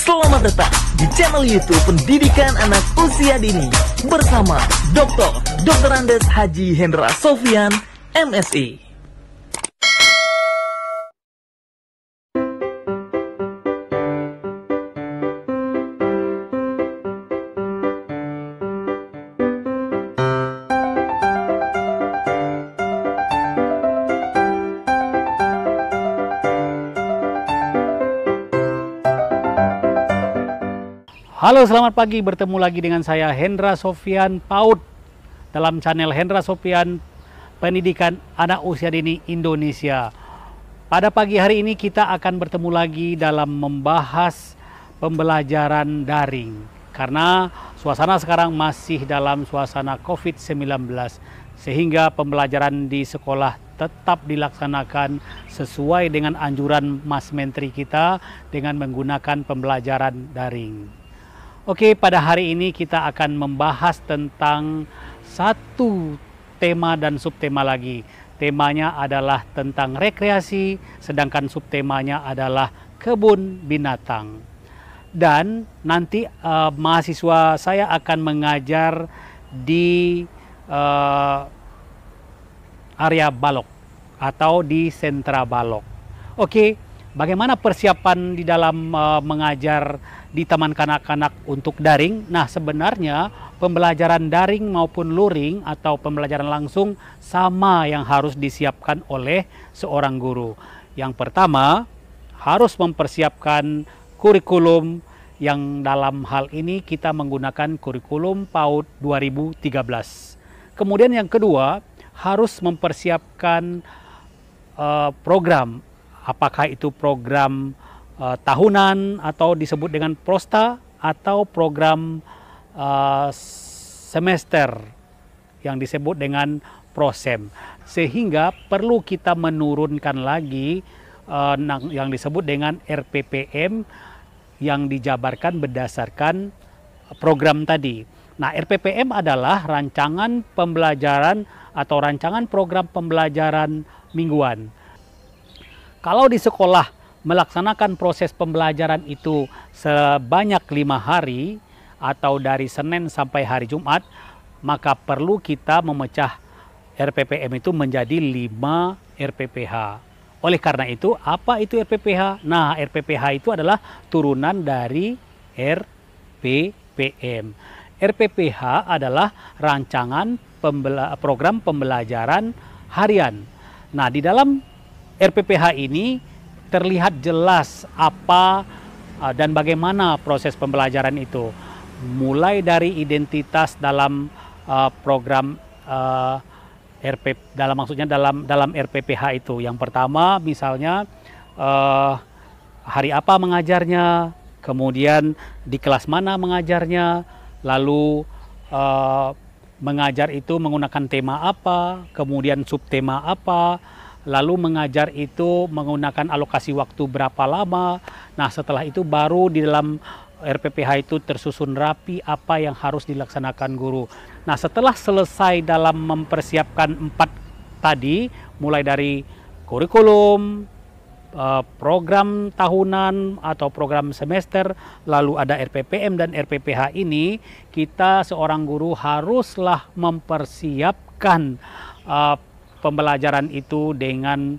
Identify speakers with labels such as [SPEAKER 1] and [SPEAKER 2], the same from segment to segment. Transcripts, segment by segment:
[SPEAKER 1] Selamat datang di channel YouTube Pendidikan Anak Usia Dini bersama Dr. Andes Haji Hendra Sofyan, MSI.
[SPEAKER 2] Halo, selamat pagi. Bertemu lagi dengan saya Hendra Sofyan PAUD dalam channel Hendra Sofyan Pendidikan Anak Usia Dini Indonesia. Pada pagi hari ini kita akan bertemu lagi dalam membahas pembelajaran daring. Karena suasana sekarang masih dalam suasana COVID-19, sehingga pembelajaran di sekolah tetap dilaksanakan sesuai dengan anjuran Mas Menteri kita dengan menggunakan pembelajaran daring. Oke, pada hari ini kita akan membahas tentang satu tema dan subtema lagi. Temanya adalah tentang rekreasi, sedangkan subtemanya adalah kebun binatang. Dan nanti mahasiswa saya akan mengajar di area Balok atau di sentra Balok. Oke, bagaimana persiapan di dalam mengajar di taman kanak-kanak untuk daring? Nah, sebenarnya pembelajaran daring maupun luring atau pembelajaran langsung sama yang harus disiapkan oleh seorang guru. Yang pertama, harus mempersiapkan kurikulum yang dalam hal ini kita menggunakan kurikulum PAUD 2013. Kemudian yang kedua, harus mempersiapkan program. Apakah itu program tahunan atau disebut dengan prosta atau program semester yang disebut dengan prosem, sehingga perlu kita menurunkan lagi yang disebut dengan RPPM yang dijabarkan berdasarkan program tadi. Nah, RPPM adalah rancangan pembelajaran atau rancangan program pembelajaran mingguan. Kalau di sekolah melaksanakan proses pembelajaran itu sebanyak 5 hari atau dari Senin sampai hari Jumat, maka perlu kita memecah RPPM itu menjadi 5 RPPH. Oleh karena itu, apa itu RPPH? Nah, RPPH itu adalah turunan dari RPPM. RPPH adalah rancangan program pembelajaran harian. Nah, di dalam RPPH ini terlihat jelas apa dan bagaimana proses pembelajaran itu, mulai dari identitas dalam program dalam RPPH itu. Yang pertama misalnya hari apa mengajarnya, kemudian di kelas mana mengajarnya, lalu mengajar itu menggunakan tema apa, kemudian subtema apa, lalu mengajar itu menggunakan alokasi waktu berapa lama. Nah, setelah itu baru di dalam RPPH itu tersusun rapi apa yang harus dilaksanakan guru. Nah, setelah selesai dalam mempersiapkan 4 tadi, mulai dari kurikulum, program tahunan atau program semester, lalu ada RPPM dan RPPH ini, kita seorang guru haruslah mempersiapkan pembelajaran itu dengan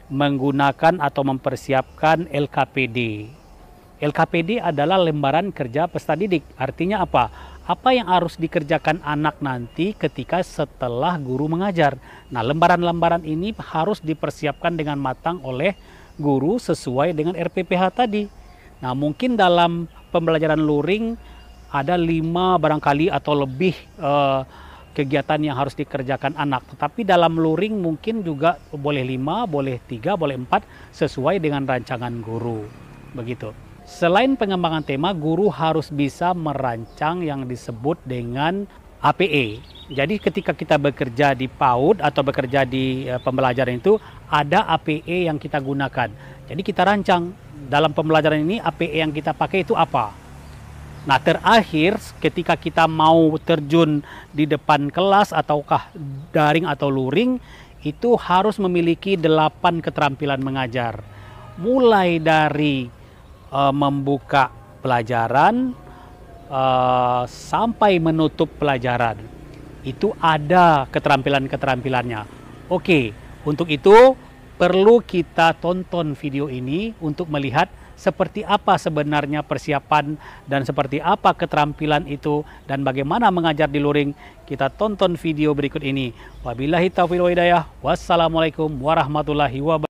[SPEAKER 2] menggunakan atau mempersiapkan LKPD. LKPD adalah lembaran kerja peserta didik. Artinya apa? Apa yang harus dikerjakan anak nanti ketika setelah guru mengajar. Nah, lembaran-lembaran ini harus dipersiapkan dengan matang oleh guru sesuai dengan RPPH tadi. Nah, mungkin dalam pembelajaran luring ada 5 barangkali atau lebih kegiatan yang harus dikerjakan anak, tetapi dalam luring mungkin juga boleh 5, boleh 3, boleh 4 sesuai dengan rancangan guru. Begitu. Selain pengembangan tema, guru harus bisa merancang yang disebut dengan APE. Jadi ketika kita bekerja di PAUD atau bekerja di pembelajaran itu ada APE yang kita gunakan. Jadi kita rancang dalam pembelajaran ini APE yang kita pakai itu apa. Nah, terakhir ketika kita mau terjun di depan kelas ataukah daring atau luring, itu harus memiliki 8 keterampilan mengajar. Mulai dari membuka pelajaran sampai menutup pelajaran. Itu ada keterampilan-keterampilannya. Oke, untuk itu perlu kita tonton video ini untuk melihat seperti apa sebenarnya persiapan dan seperti apa keterampilan itu dan bagaimana mengajar di luring. Kita tonton video berikut ini. Wabillahi taufiq wal hidayah. Wassalamualaikum warahmatullahi wabarakatuh.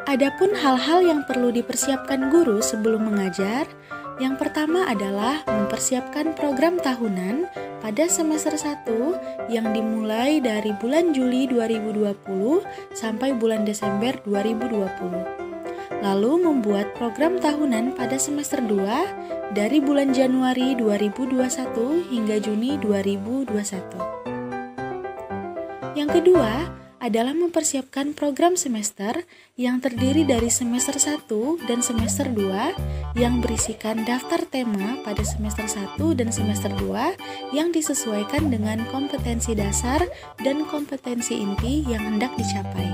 [SPEAKER 3] Adapun hal-hal yang perlu dipersiapkan guru sebelum mengajar, yang pertama adalah mempersiapkan program tahunan pada semester 1 yang dimulai dari bulan Juli 2020 sampai bulan Desember 2020. Lalu membuat program tahunan pada semester 2 dari bulan Januari 2021 hingga Juni 2021. Yang kedua adalah mempersiapkan program semester yang terdiri dari semester 1 dan semester 2 yang berisikan daftar tema pada semester 1 dan semester 2 yang disesuaikan dengan kompetensi dasar dan kompetensi inti yang hendak dicapai.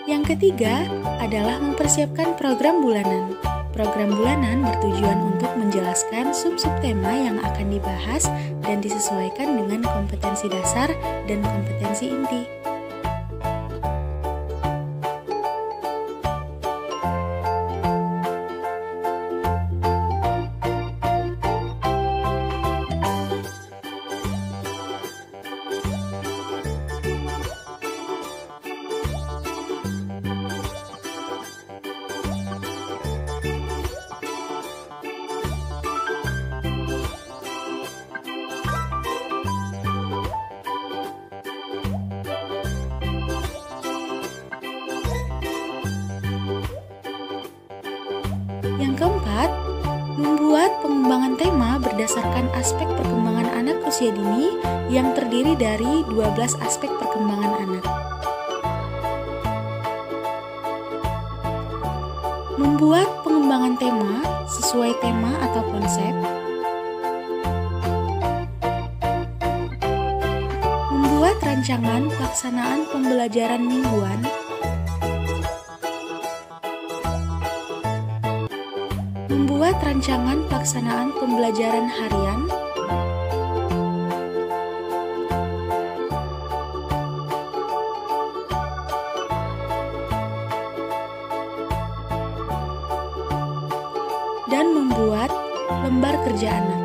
[SPEAKER 3] Yang ketiga adalah mempersiapkan program bulanan. Program bulanan bertujuan untuk menjelaskan sub-sub tema yang akan dibahas dan disesuaikan dengan kompetensi dasar dan kompetensi inti. Yang keempat, membuat pengembangan tema berdasarkan aspek perkembangan anak usia dini yang terdiri dari 12 aspek perkembangan anak. Membuat pengembangan tema sesuai tema atau konsep. Membuat rancangan pelaksanaan pembelajaran mingguan. Membuat rancangan pelaksanaan pembelajaran harian. Dan membuat lembar kerja anak.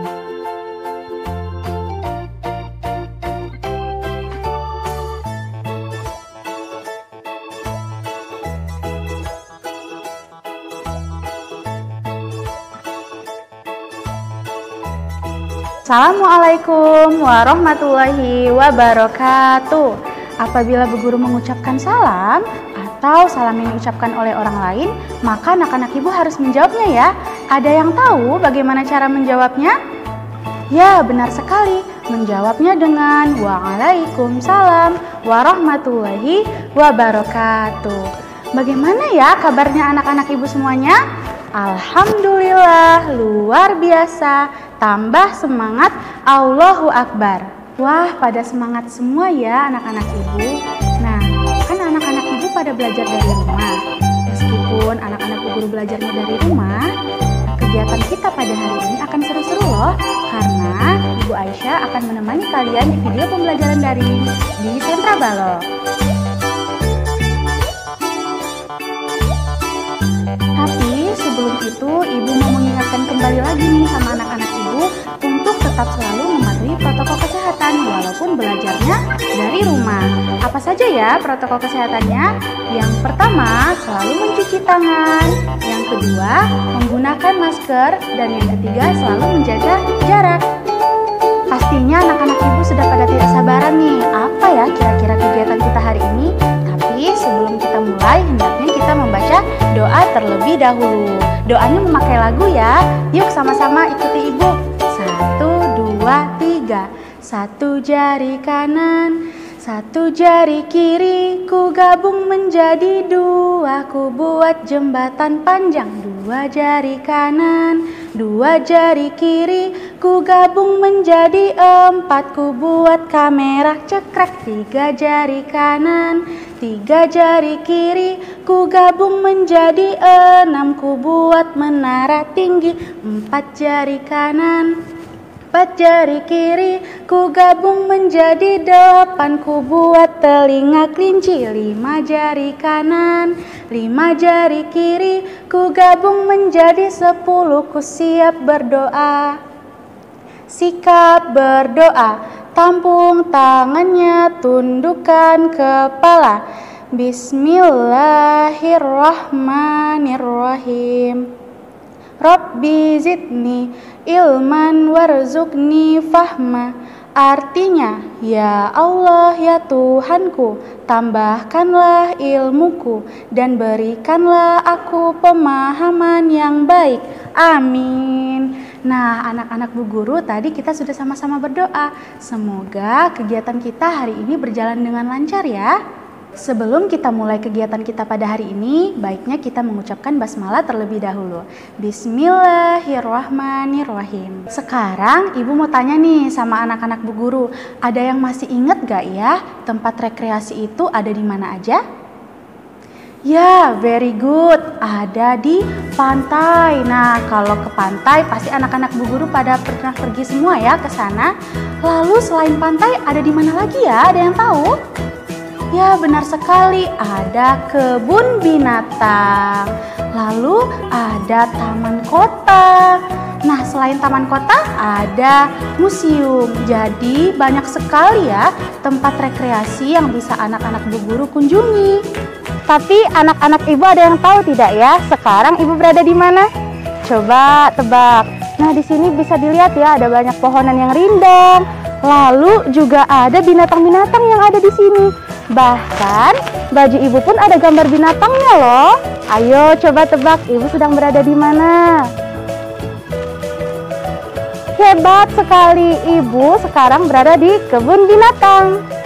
[SPEAKER 4] Assalamualaikum warahmatullahi wabarakatuh. Apabila Bu Guru mengucapkan salam atau salam yang diucapkan oleh orang lain, maka anak-anak ibu harus menjawabnya ya. Ada yang tahu bagaimana cara menjawabnya? Ya, benar sekali. Menjawabnya dengan Waalaikumsalam warahmatullahi wabarakatuh. Bagaimana ya kabarnya anak-anak ibu semuanya? Alhamdulillah, luar biasa. Tambah semangat, Allahu Akbar. Wah, pada semangat semua ya anak-anak ibu. Nah, kan anak-anak ibu pada belajar dari rumah. Meskipun anak-anak guru belajarnya dari rumah, kegiatan kita pada hari ini akan seru-seru loh. Karena Ibu Aisyah akan menemani kalian di video pembelajaran daring di Sentra Balok. Tapi sebelum itu, Ibu mau mengingatkan kembali lagi nih sama anak-anak Ibu untuk tetap selalu mematuhi protokol kesehatan walaupun belajarnya dari rumah. Apa saja ya protokol kesehatannya? Yang pertama, selalu mencuci tangan. Yang kedua, menggunakan masker. Dan yang ketiga, selalu menjaga jarak. Pastinya anak-anak Ibu sudah pada tidak sabaran nih, apa ya kira-kira kegiatan kita hari ini? Tapi sebelum kita mulai, hendaknya kita membaca doa terlebih dahulu. Doanya memakai lagu ya. Yuk sama-sama ikuti Ibu. 1, 2, 3. Satu jari kanan, satu jari kiri, ku gabung menjadi dua, ku buat jembatan panjang. Dua jari kanan, dua jari kiri, ku gabung menjadi empat, ku buat kamera cekrek. Tiga jari kanan, tiga jari kiri, ku gabung menjadi enam, ku buat menara tinggi. Empat jari kanan, empat jari kiri, ku gabung menjadi delapan, ku buat telinga kelinci. Lima jari kanan, lima jari kiri, ku gabung menjadi 10, ku siap berdoa. Sikap berdoa, tampung tangannya, tundukkan kepala. Bismillahirrahmanirrahim. Rabbi zidni ilman warzuqni fahma. Artinya, ya Allah ya Tuhanku, tambahkanlah ilmuku dan berikanlah aku pemahaman yang baik. Amin. Nah, anak-anak Bu Guru, tadi kita sudah sama-sama berdoa. Semoga kegiatan kita hari ini berjalan dengan lancar ya. Sebelum kita mulai kegiatan kita pada hari ini, baiknya kita mengucapkan basmalah terlebih dahulu. Bismillahirrahmanirrahim. Sekarang Ibu mau tanya nih sama anak-anak Bu Guru, ada yang masih ingat gak ya tempat rekreasi itu ada di mana aja? Ya, very good. Ada di pantai. Nah, kalau ke pantai pasti anak-anak Bu Guru pada pernah pergi semua ya ke sana. Lalu selain pantai ada di mana lagi ya? Ada yang tahu? Ya, benar sekali, ada kebun binatang. Lalu ada taman kota. Nah, selain taman kota ada museum. Jadi banyak sekali ya tempat rekreasi yang bisa anak-anak Bu Guru kunjungi. Tapi anak-anak Ibu ada yang tahu tidak ya sekarang Ibu berada di mana? Coba tebak. Nah, di sini bisa dilihat ya ada banyak pohonan yang rindang. Lalu juga ada binatang-binatang yang ada di sini. Bahkan baju Ibu pun ada gambar binatangnya loh. Ayo coba tebak Ibu sedang berada di mana? Hebat sekali, Ibu sekarang berada di kebun binatang.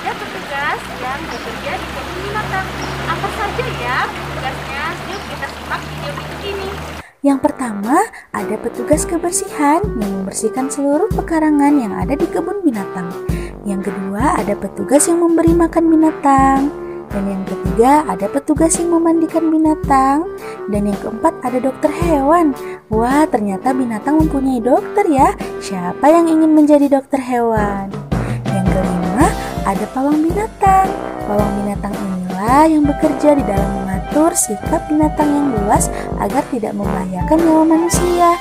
[SPEAKER 4] ada petugas yang bekerja di kebun binatang. Apa saja ya tugasnya? Yuk kita simak video berikut ini.
[SPEAKER 3] Yang pertama, ada petugas kebersihan yang membersihkan seluruh pekarangan yang ada di kebun binatang. Yang kedua, ada petugas yang memberi makan binatang. Dan yang ketiga ada petugas yang memandikan binatang. Dan yang keempat ada dokter hewan. Wah, ternyata binatang mempunyai dokter ya. Siapa yang ingin menjadi dokter hewan? Yang kelima ada pawang binatang. Pawang binatang inilah yang bekerja di dalam mengatur sikap binatang yang luas agar tidak membahayakan nyawa manusia.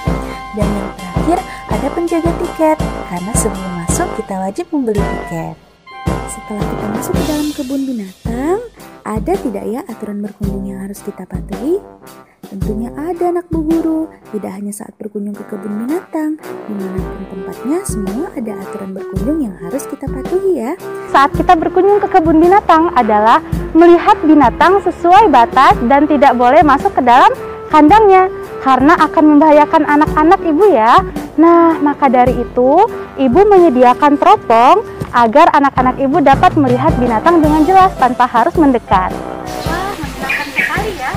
[SPEAKER 3] Dan yang terakhir ada penjaga tiket, karena sebelum masuk kita wajib membeli tiket. Setelah kita masuk ke dalam kebun binatang, ada tidak ya aturan berkunjung yang harus kita patuhi? Tentunya ada anak Bu Guru, tidak hanya saat berkunjung ke kebun binatang, dimanapun tempatnya semua ada aturan berkunjung yang harus kita patuhi ya.
[SPEAKER 4] Saat kita berkunjung ke kebun binatang adalah melihat binatang sesuai batas dan tidak boleh masuk ke dalam kandangnya, karena akan membahayakan anak-anak ibu ya. Nah, maka dari itu ibu menyediakan teropong agar anak-anak ibu dapat melihat binatang dengan jelas tanpa harus mendekat.
[SPEAKER 5] Wah, menyenangkan sekali ya.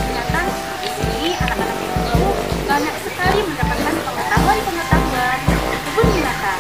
[SPEAKER 5] Binatang di sini anak-anak ibu banyak sekali mendapatkan pengetahuan kebun binatang.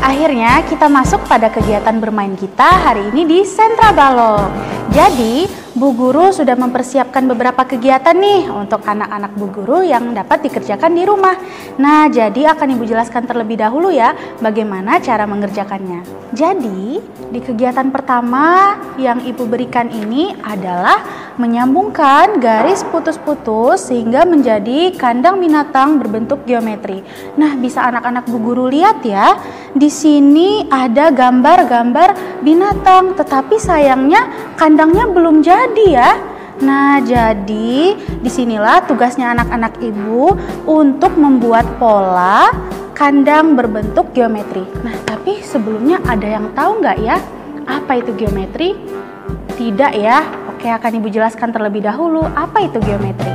[SPEAKER 4] Akhirnya kita masuk pada kegiatan bermain kita hari ini di Sentra Balok. Jadi Bu Guru sudah mempersiapkan beberapa kegiatan nih untuk anak-anak Bu Guru yang dapat dikerjakan di rumah. Nah, jadi akan Ibu jelaskan terlebih dahulu ya bagaimana cara mengerjakannya. Jadi di kegiatan pertama yang Ibu berikan ini adalah menyambungkan garis putus-putus sehingga menjadi kandang binatang berbentuk geometri. Nah, bisa anak-anak Bu Guru lihat ya. Di sini ada gambar-gambar binatang, tetapi sayangnya kandangnya belum jadi ya. Nah, jadi disinilah tugasnya anak-anak ibu untuk membuat pola kandang berbentuk geometri. Nah, tapi sebelumnya ada yang tahu nggak ya apa itu geometri? Tidak ya? Oke, akan ibu jelaskan terlebih dahulu apa itu geometri.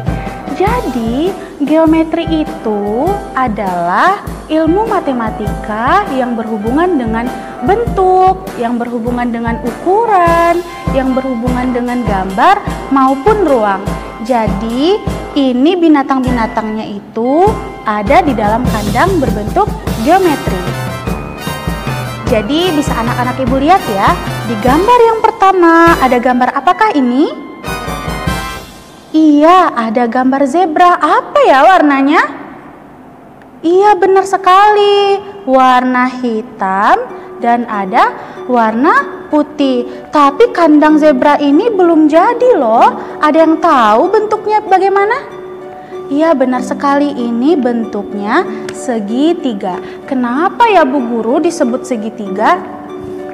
[SPEAKER 4] Jadi, geometri itu adalah ilmu matematika yang berhubungan dengan bentuk, yang berhubungan dengan ukuran, yang berhubungan dengan gambar maupun ruang. Jadi, ini binatang-binatangnya itu ada di dalam kandang berbentuk geometri. Jadi, bisa anak-anak ibu lihat ya, di gambar yang pertama ada gambar apakah ini? Iya, ada gambar zebra. Apa ya warnanya? Iya, benar sekali. Warna hitam dan ada warna putih. Tapi kandang zebra ini belum jadi loh. Ada yang tahu bentuknya bagaimana? Iya, benar sekali. Ini bentuknya segitiga. Kenapa ya Bu Guru disebut segitiga?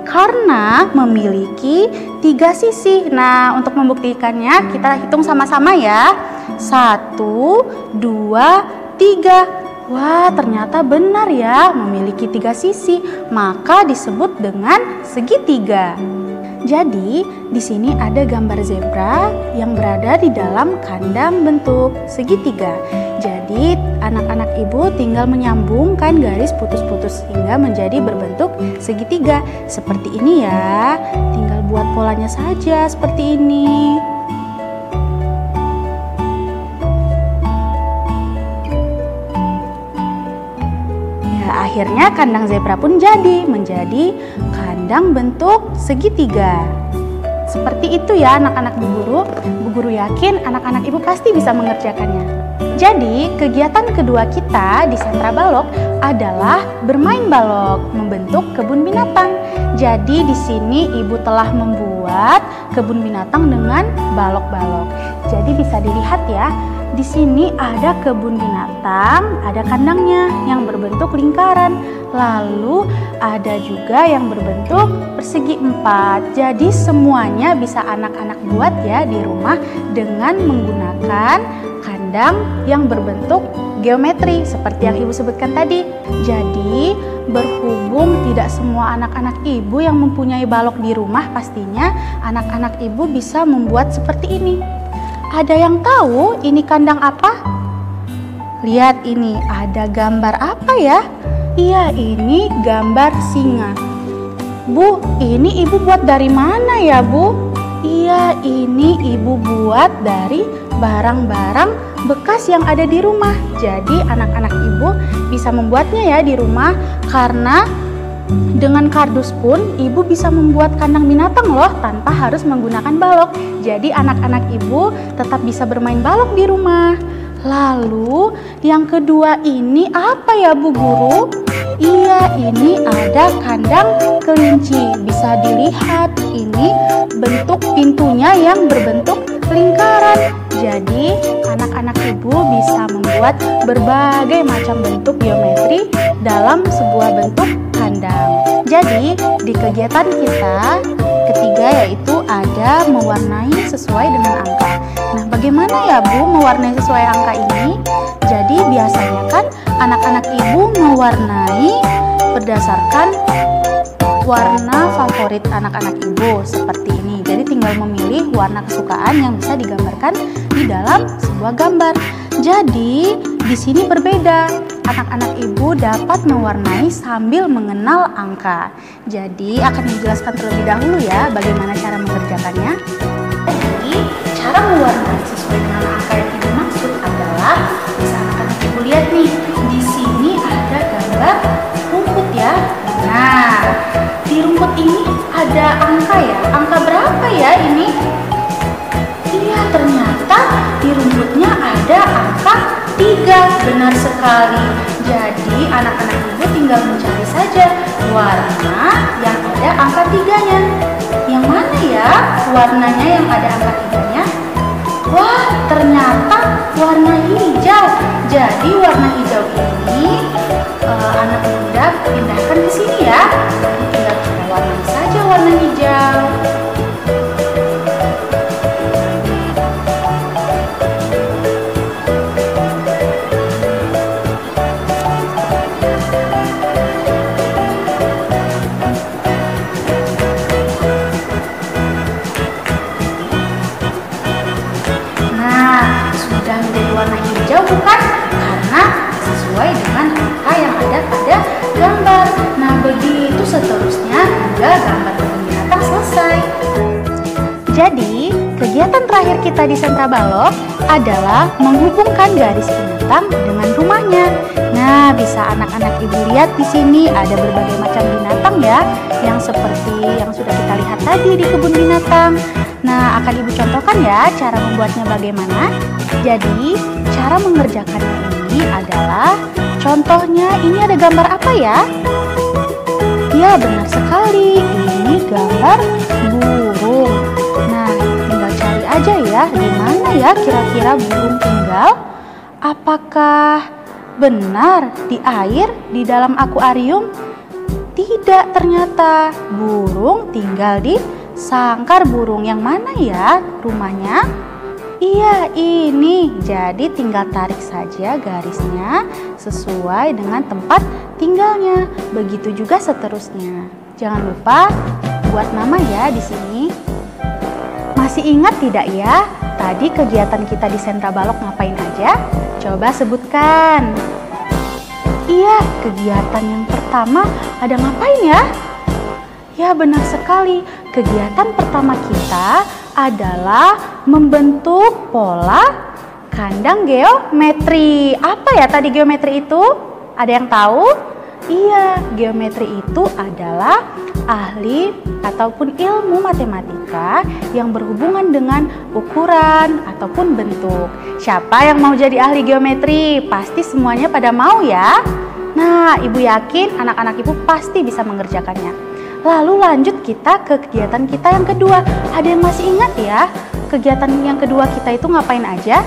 [SPEAKER 4] Karena memiliki 3 sisi. Nah, untuk membuktikannya kita hitung sama-sama ya. 1, 2, 3. Wah, ternyata benar ya, memiliki 3 sisi, maka disebut dengan segitiga. Jadi, di sini ada gambar zebra yang berada di dalam kandang bentuk segitiga. Jadi, anak-anak ibu tinggal menyambungkan garis putus-putus hingga menjadi berbentuk segitiga. Seperti ini ya, tinggal buat polanya saja seperti ini. Akhirnya kandang zebra pun jadi menjadi kandang bentuk segitiga. Seperti itu ya anak-anak Bu Guru. Bu Guru yakin anak-anak ibu pasti bisa mengerjakannya. Jadi kegiatan kedua kita di Sentra Balok adalah bermain balok, membentuk kebun binatang. Jadi di sini ibu telah membuat kebun binatang dengan balok-balok. Jadi bisa dilihat ya. Di sini ada kebun binatang, ada kandangnya yang berbentuk lingkaran. Lalu ada juga yang berbentuk persegi 4. Jadi semuanya bisa anak-anak buat ya di rumah dengan menggunakan kandang yang berbentuk geometri seperti yang ibu sebutkan tadi. Jadi berhubung tidak semua anak-anak ibu yang mempunyai balok di rumah, pastinya anak-anak ibu bisa membuat seperti ini. Ada yang tahu ini kandang apa? Lihat ini, ada gambar apa ya? Iya, ini gambar singa. Bu, ini ibu buat dari mana ya, Bu? Iya, ini ibu buat dari barang-barang bekas yang ada di rumah. Jadi anak-anak ibu bisa membuatnya ya di rumah karena Dengan kardus pun ibu bisa membuat kandang binatang loh tanpa harus menggunakan balok. Jadi anak-anak ibu tetap bisa bermain balok di rumah. Lalu yang kedua ini apa ya Bu Guru? Iya, ini ada kandang kelinci. Bisa dilihat ini bentuk pintunya yang berbentuk lingkaran. Jadi anak-anak ibu bisa membuat berbagai macam bentuk geometri dalam sebuah bentuk kandang. Jadi di kegiatan kita ketiga yaitu ada mewarnai sesuai dengan angka. Nah, bagaimana ya Bu mewarnai sesuai angka ini? Jadi biasanya kan anak-anak ibu mewarnai berdasarkan warna favorit anak-anak ibu seperti ini. Jadi tinggal memilih warna kesukaan yang bisa digambarkan di dalam sebuah gambar. Jadi di sini berbeda. Anak-anak ibu dapat mewarnai sambil mengenal angka. Jadi akan dijelaskan terlebih dahulu ya bagaimana cara mengerjakannya. Jadi cara mewarnai sesuai dengan angka yang ibu maksud adalah bisa anak-anak ibu lihat nih, di sini ada gambar rumput ya. Nah, di rumput ini ada angka ya. Angka berapa ya ini? Iya, ternyata di rumputnya ada angka 3. Benar sekali. Jadi anak-anak ibu tinggal mencari saja warna yang ada angka 3-nya. Yang mana ya warnanya yang ada angka 3-nya? Wah, ternyata warna hijau. Jadi warna hijau ini anak muda pindahkan ke sini ya. Tinggal kita warnai saja warna hijau. Bukan? Karena sesuai dengan angka yang ada pada gambar. Nah, begitu seterusnya hingga gambar kebun binatang selesai. Jadi, kegiatan terakhir kita di Sentra Balok adalah menghubungkan garis binatang dengan rumahnya. Nah, bisa anak-anak ibu lihat di sini ada berbagai macam binatang ya, yang seperti yang sudah kita lihat tadi di kebun binatang. Nah, akan ibu contohkan ya cara membuatnya bagaimana. Jadi, cara mengerjakannya ini adalah, contohnya ini ada gambar apa ya? Ya, benar sekali, ini gambar burung. Nah, tinggal cari aja ya, di mana ya kira-kira burung tinggal? Apakah benar di air, di dalam akuarium? Tidak, ternyata burung tinggal di sangkar burung. Yang mana ya rumahnya? Iya, ini. Jadi tinggal tarik saja garisnya sesuai dengan tempat tinggalnya. Begitu juga seterusnya. Jangan lupa buat nama ya di sini. Masih ingat tidak ya? Tadi kegiatan kita di Sentra Balok ngapain aja? Coba sebutkan. Iya, kegiatan yang pertama ada ngapain ya? Ya, benar sekali. Kegiatan pertama kita adalah membentuk pola kandang geometri. Apa ya tadi geometri itu? Ada yang tahu? Iya, geometri itu adalah ahli ataupun ilmu matematika yang berhubungan dengan ukuran ataupun bentuk. Siapa yang mau jadi ahli geometri? Pasti semuanya pada mau ya. Nah, ibu yakin anak-anak ibu pasti bisa mengerjakannya. Lalu lanjut kita ke kegiatan kita yang kedua. Ada yang masih ingat ya? Kegiatan yang kedua kita itu ngapain aja?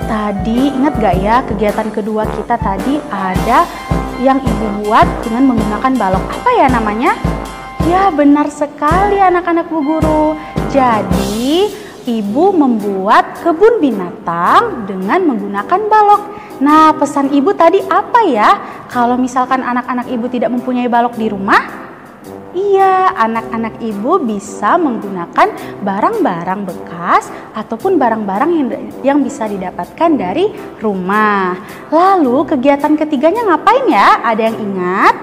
[SPEAKER 4] Tadi ingat gak ya kegiatan kedua kita tadi ada yang ibu buat dengan menggunakan balok. Apa ya namanya? Ya, benar sekali anak-anak Bu Guru. Jadi ibu membuat kebun binatang dengan menggunakan balok. Nah, pesan ibu tadi apa ya? Kalau misalkan anak-anak ibu tidak mempunyai balok di rumah, iya, anak-anak ibu bisa menggunakan barang-barang bekas ataupun barang-barang yang bisa didapatkan dari rumah. Lalu kegiatan ketiganya ngapain ya? Ada yang ingat?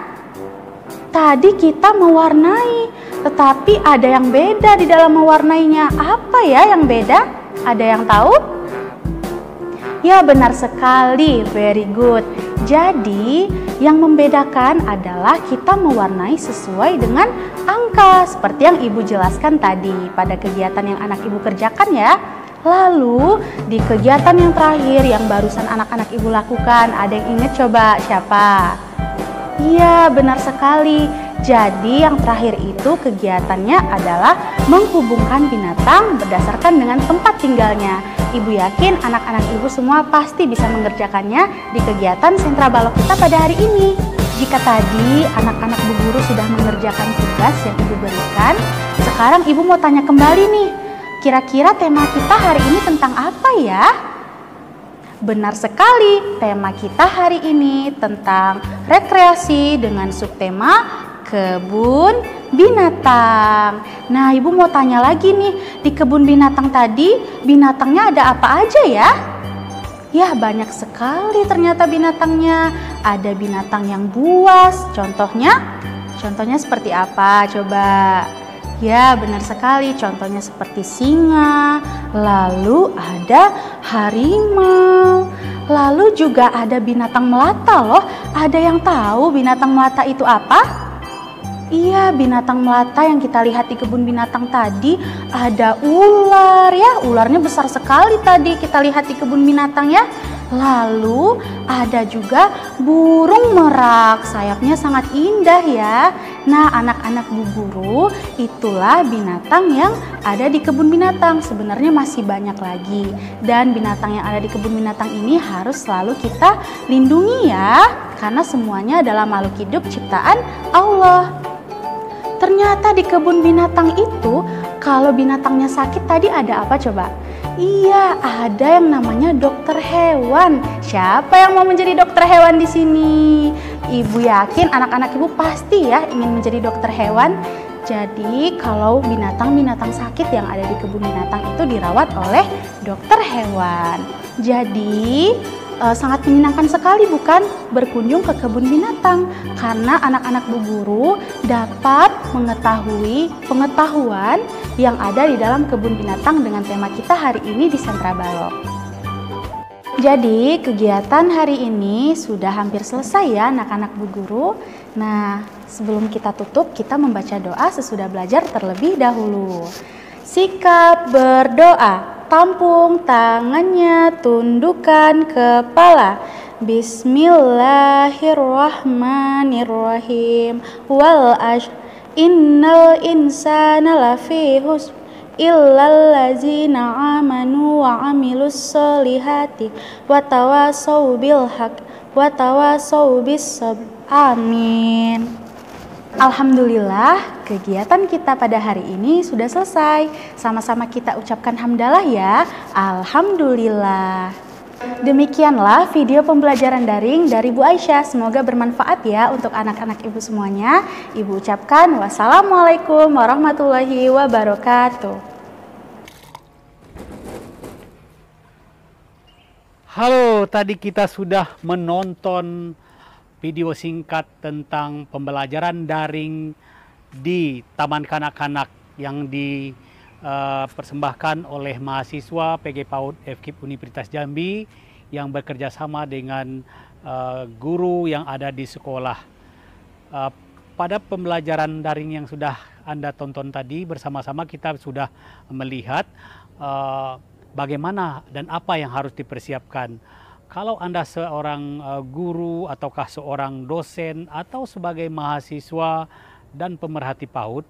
[SPEAKER 4] Tadi kita mewarnai, tetapi ada yang beda di dalam mewarnainya. Apa ya yang beda? Ada yang tahu? Ya, benar sekali, very good. Jadi, yang membedakan adalah kita mewarnai sesuai dengan angka, seperti yang Ibu jelaskan tadi pada kegiatan yang anak Ibu kerjakan ya. Lalu, di kegiatan yang terakhir yang barusan anak-anak Ibu lakukan, ada yang ingat coba siapa? Iya, benar sekali. Jadi, yang terakhir itu kegiatannya adalah menghubungkan binatang berdasarkan dengan tempat tinggalnya. Ibu yakin anak-anak Ibu semua pasti bisa mengerjakannya di kegiatan sentra balok kita pada hari ini. Jika tadi anak-anak Bu Guru sudah mengerjakan tugas yang Ibu berikan, sekarang Ibu mau tanya kembali nih, kira-kira tema kita hari ini tentang apa ya? Benar sekali, tema kita hari ini tentang rekreasi dengan subtema kebun binatang. Nah, Ibu mau tanya lagi nih, di kebun binatang tadi binatangnya ada apa aja ya? Ya, banyak sekali ternyata binatangnya. Ada binatang yang buas, contohnya seperti apa? Coba. Ya, benar sekali, contohnya seperti singa. Lalu ada harimau. Lalu juga ada binatang melata loh. Ada yang tahu binatang melata itu apa? Iya, binatang melata yang kita lihat di kebun binatang tadi ada ular ya, ularnya besar sekali tadi kita lihat di kebun binatang ya. Lalu ada juga burung merak, sayapnya sangat indah ya. Nah, anak-anak Bu Guru, itulah binatang yang ada di kebun binatang. Sebenarnya masih banyak lagi, dan binatang yang ada di kebun binatang ini harus selalu kita lindungi ya, karena semuanya adalah makhluk hidup ciptaan Allah. Ternyata di kebun binatang itu, kalau binatangnya sakit tadi ada apa coba? Iya, ada yang namanya dokter hewan. Siapa yang mau menjadi dokter hewan di sini? Ibu yakin anak-anak Ibu pasti ya ingin menjadi dokter hewan. Jadi kalau binatang-binatang sakit yang ada di kebun binatang itu dirawat oleh dokter hewan. Jadi sangat menyenangkan sekali bukan berkunjung ke kebun binatang, karena anak-anak Bu Guru dapat mengetahui pengetahuan yang ada di dalam kebun binatang dengan tema kita hari ini di Sentra Balok. Jadi kegiatan hari ini sudah hampir selesai ya anak-anak Bu Guru. Nah, sebelum kita tutup, kita membaca doa sesudah belajar terlebih dahulu. Sikap berdoa. Tampung tangannya, tundukkan kepala. Bismillahirrahmanirrahim. Innal insana lafi husn illal ladzina amanu wa amilus solihati wa tawasau bil haq wa tawasau bis sabr. Amin. Alhamdulillah, kegiatan kita pada hari ini sudah selesai. Sama-sama kita ucapkan hamdalah ya. Alhamdulillah. Demikianlah video pembelajaran daring dari Bu Aisyah. Semoga bermanfaat ya untuk anak-anak Ibu semuanya. Ibu ucapkan wassalamualaikum warahmatullahi wabarakatuh.
[SPEAKER 2] Halo, tadi kita sudah menonton video singkat tentang pembelajaran daring di Taman Kanak-Kanak yang dipersembahkan oleh mahasiswa PG PAUD FKIP Universitas Jambi yang bekerja sama dengan guru yang ada di sekolah. Pada pembelajaran daring yang sudah Anda tonton tadi, bersama-sama kita sudah melihat bagaimana dan apa yang harus dipersiapkan. Kalau Anda seorang guru ataukah seorang dosen atau sebagai mahasiswa dan pemerhati PAUD,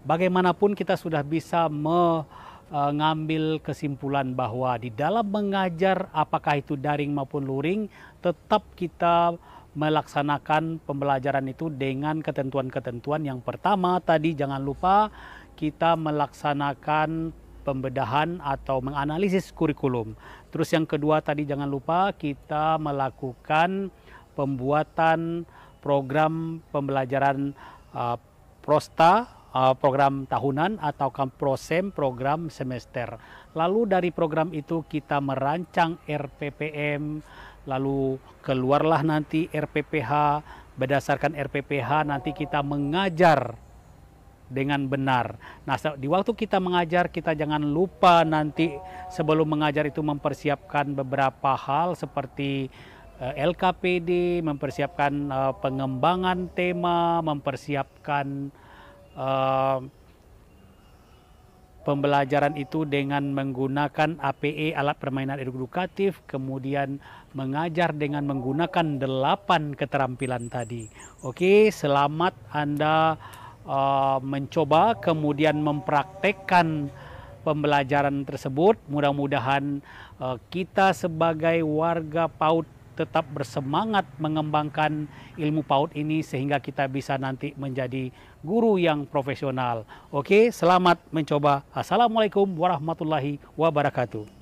[SPEAKER 2] bagaimanapun kita sudah bisa mengambil kesimpulan bahwa di dalam mengajar, apakah itu daring maupun luring, tetap kita melaksanakan pembelajaran itu dengan ketentuan-ketentuan. Yang pertama tadi jangan lupa kita melaksanakan pembedahan atau menganalisis kurikulum. Terus yang kedua tadi jangan lupa kita melakukan pembuatan program pembelajaran Prosta, program tahunan, atau Prosem, program semester. Lalu dari program itu kita merancang RPPM, lalu keluarlah nanti RPPH. Berdasarkan RPPH nanti kita mengajar dengan benar. Nah, di waktu kita mengajar, kita jangan lupa nanti sebelum mengajar itu mempersiapkan beberapa hal seperti LKPD, mempersiapkan pengembangan tema, mempersiapkan pembelajaran itu dengan menggunakan APE, alat permainan edukatif, kemudian mengajar dengan menggunakan 8 keterampilan tadi. Oke, selamat Anda mencoba kemudian mempraktekkan pembelajaran tersebut. Mudah-mudahan kita sebagai warga PAUD tetap bersemangat mengembangkan ilmu PAUD ini sehingga kita bisa nanti menjadi guru yang profesional. Oke, selamat mencoba. Assalamualaikum warahmatullahi wabarakatuh.